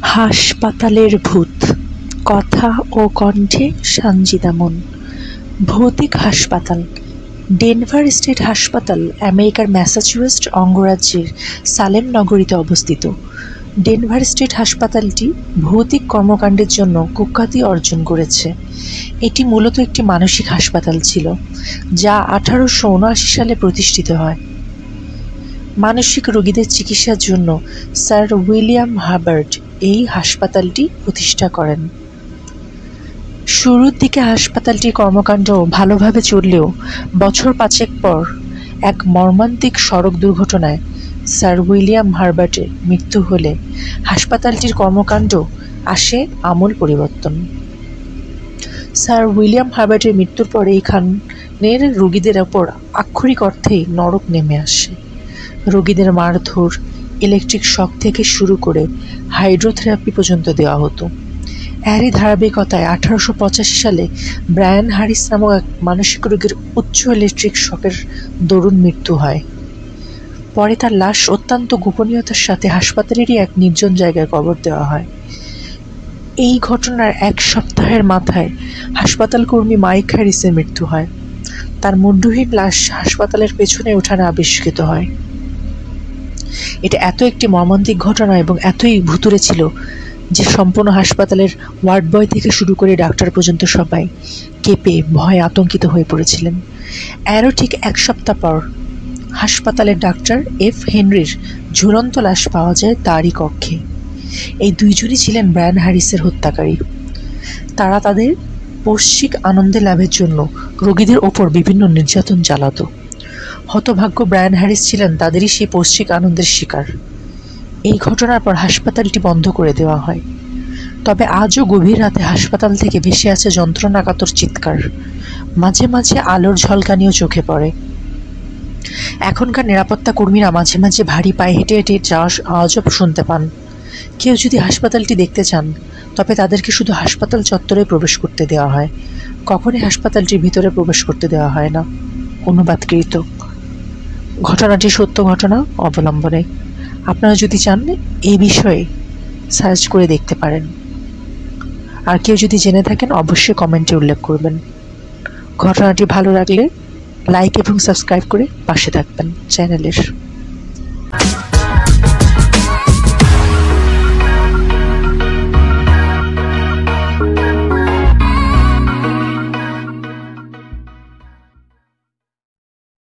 হাসপাতালের ভূত, কথা ও কণ্ঠে সানজিদা মন। ভৌতিক হাসপাতাল। ডেনভার স্টেট হাসপাতাল আমেরিকার ম্যাসাচুসেটস অঙ্গরাজ্যের সালেম নগরীতে অবস্থিত। ডেনভার স্টেট হাসপাতালটি ভৌতিক কর্মকাণ্ডের জন্য কুখ্যাতি অর্জন করেছে। এটি মূলত একটি মানসিক হাসপাতাল ছিল, যা 1879 সালে প্রতিষ্ঠিত হয়। মানসিক রোগীদের চিকিৎসার জন্য স্যার উইলিয়াম হাবার্ড এই হাসপাতালটি প্রতিষ্ঠা করেন। শুরুর দিকে হাসপাতালটির কর্মকাণ্ড ভালোভাবে চললেও বছর 5 পর এক মর্মান্তিক সড়ক দুর্ঘটনায় স্যার উইলিয়াম হাবার্ডের মৃত্যু হলে হাসপাতালটির কর্মকাণ্ড আসে আমূল পরিবর্তন। স্যার উইলিয়াম হাবার্ডের মৃত্যুর পর এইখানের রোগীদের ওপর আক্ষরিক অর্থেই নরক নেমে আসে। রোগীদের মারধর, ইলেকট্রিক শক থেকে শুরু করে হাইড্রোথেরাপি পর্যন্ত দেওয়া হতো। এরই ধারাবাহিকতায় 1885 সালে ব্রায়ান হ্যারিস নামক এক মানসিক রোগীর উচ্চ ইলেকট্রিক শকের দরুন মৃত্যু হয়। পরে তার লাশ অত্যন্ত গোপনীয়তার সাথে হাসপাতালেরই এক নির্জন জায়গায় কবর দেওয়া হয়। এই ঘটনার 1 সপ্তাহের মাথায় হাসপাতাল কর্মী মাইক হ্যারিসের মৃত্যু হয়। তার মুন্ডুহীন লাশ হাসপাতালের পেছনে উঠানে আবিষ্কৃত হয়। এটা এত একটি মর্মান্তিক ঘটনা এবং এতই ভুতুড়ে ছিল যে সম্পূর্ণ হাসপাতালের ওয়ার্ড বয় থেকে শুরু করে ডাক্তার পর্যন্ত সবাই কেঁপে ভয়ে আতঙ্কিত হয়ে পড়েছিলেন। এরও ঠিক 1 সপ্তাহ পর হাসপাতালের ডাক্তার এফ হেনরির ঝুলন্ত লাশ পাওয়া যায় তারই কক্ষে। এই দুইজনই ছিলেন ব্রায়ান হ্যারিসের হত্যাকারী। তারা তাদের পৈশিক আনন্দ লাভের জন্য রোগীদের ওপর বিভিন্ন নির্যাতন চালাতো। হতভাগ্য ব্রায়ান হ্যারিস ছিলেন তাদেরই সেই পৈশিক আনন্দের শিকার। এই ঘটনার পর হাসপাতালটি বন্ধ করে দেওয়া হয়। তবে আজও গভীর রাতে হাসপাতাল থেকে ভেসে আছে যন্ত্রণাকাতর চিৎকার, মাঝে মাঝে আলোর ঝলকানিও চোখে পড়ে। এখনকার নিরাপত্তা কর্মীরা মাঝে মাঝে ভারী পায়ে হেঁটে হেঁটে যাওয়ার আওয়াজও শুনতে পান। কেউ যদি হাসপাতালটি দেখতে চান তবে তাদেরকে শুধু হাসপাতাল চত্বরে প্রবেশ করতে দেওয়া হয়, কখনই হাসপাতালটির ভিতরে প্রবেশ করতে দেওয়া হয় না। অনুবাদকৃত। ঘটনাটি সত্য ঘটনা অবলম্বনে। আপনারা যদি চান এই বিষয়ে সার্চ করে দেখতে পারেন। আর কেউ যদি জেনে থাকেন অবশ্যই কমেন্টে উল্লেখ করবেন। ঘটনাটি ভালো লাগলে লাইক এবং সাবস্ক্রাইব করে পাশে থাকবেন চ্যানেলের।